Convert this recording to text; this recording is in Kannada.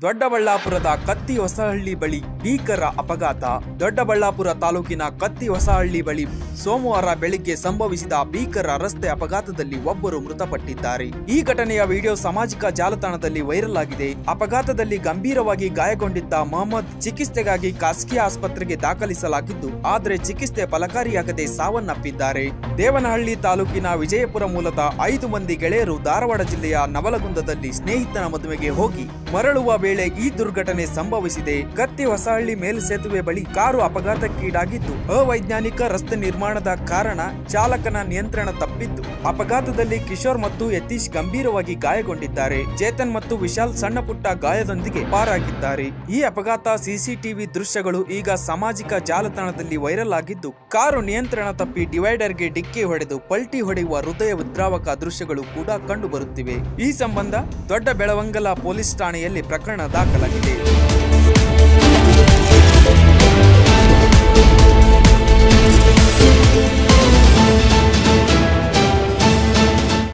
ದೊಡ್ಡಬಳ್ಳಾಪುರದ ಕತ್ತಿಹೊಸಹಳ್ಳಿ ಬಳಿ ಭೀಕರ ಅಪಘಾತ. ದೊಡ್ಡಬಳ್ಳಾಪುರ ತಾಲೂಕಿನ ಕತ್ತಿಹೊಸಹಳ್ಳಿ ಬಳಿ ಸೋಮವಾರ ಬೆಳಿಗ್ಗೆ ಸಂಭವಿಸಿದ ಭೀಕರ ರಸ್ತೆ ಅಪಘಾತದಲ್ಲಿ ಒಬ್ಬರು ಮೃತಪಟ್ಟಿದ್ದಾರೆ. ಈ ಘಟನೆಯ ವಿಡಿಯೋ ಸಾಮಾಜಿಕ ಜಾಲತಾಣದಲ್ಲಿ ವೈರಲ್ ಆಗಿದೆ. ಅಪಘಾತದಲ್ಲಿ ಗಂಭೀರವಾಗಿ ಗಾಯಗೊಂಡಿದ್ದ ಮೊಹಮ್ಮದ್ ಚಿಕಿತ್ಸೆಗಾಗಿ ಖಾಸಗಿ ಆಸ್ಪತ್ರೆಗೆ ದಾಖಲಿಸಲಾಗಿದ್ದು, ಆದರೆ ಚಿಕಿತ್ಸೆ ಫಲಕಾರಿಯಾಗದೆ ಸಾವನ್ನಪ್ಪಿದ್ದಾರೆ. ದೇವನಹಳ್ಳಿ ತಾಲೂಕಿನ ವಿಜಯಪುರ ಮೂಲದ 5 ಮಂದಿ ಗೆಳೆಯರು ಧಾರವಾಡ ಜಿಲ್ಲೆಯ ನವಲಗುಂದದಲ್ಲಿ ಸ್ನೇಹಿತನ ಮದುವೆಗೆ ಹೋಗಿ ಮರಳುವ ವೇಳೆ ಈ ದುರ್ಘಟನೆ ಸಂಭವಿಸಿದೆ. ಕತ್ತಿಹೊಸಹಳ್ಳಿ ಮೇಲ್ಸೇತುವೆ ಬಳಿ ಕಾರು ಅಪಘಾತಕ್ಕೀಡಾಗಿದ್ದು, ಅವೈಜ್ಞಾನಿಕ ರಸ್ತೆ ನಿರ್ಮಾಣದ ಕಾರಣ ಚಾಲಕನ ನಿಯಂತ್ರಣ ತಪ್ಪಿದ್ದು, ಅಪಘಾತದಲ್ಲಿ ಕಿಶೋರ್ ಮತ್ತು ಯತೀಶ್ ಗಂಭೀರವಾಗಿ ಗಾಯಗೊಂಡಿದ್ದಾರೆ. ಚೇತನ್ ಮತ್ತು ವಿಶಾಲ್ ಸಣ್ಣ ಪುಟ್ಟ ಗಾಯದೊಂದಿಗೆ ಪಾರಾಗಿದ್ದಾರೆ. ಈ ಅಪಘಾತ ಸಿಸಿಟಿವಿ ದೃಶ್ಯಗಳು ಈಗ ಸಾಮಾಜಿಕ ಜಾಲತಾಣದಲ್ಲಿ ವೈರಲ್ ಆಗಿದ್ದು, ಕಾರು ನಿಯಂತ್ರಣ ತಪ್ಪಿ ಡಿವೈಡರ್ಗೆ ಡಿಕ್ಕಿ ಹೊಡೆದು ಪಲ್ಟಿ ಹೊಡೆಯುವ ಹೃದಯ ವಿದ್ರಾವಕ ದೃಶ್ಯಗಳು ಕೂಡ ಕಂಡು ಬರುತ್ತಿವೆ. ಈ ಸಂಬಂಧ ದೊಡ್ಡ ಬೆಳವಂಗಲ ಪೊಲೀಸ್ ಠಾಣೆಯಲ್ಲಿ ಪ್ರಕರಣ ದಾಖಲಾಗಿದೆ.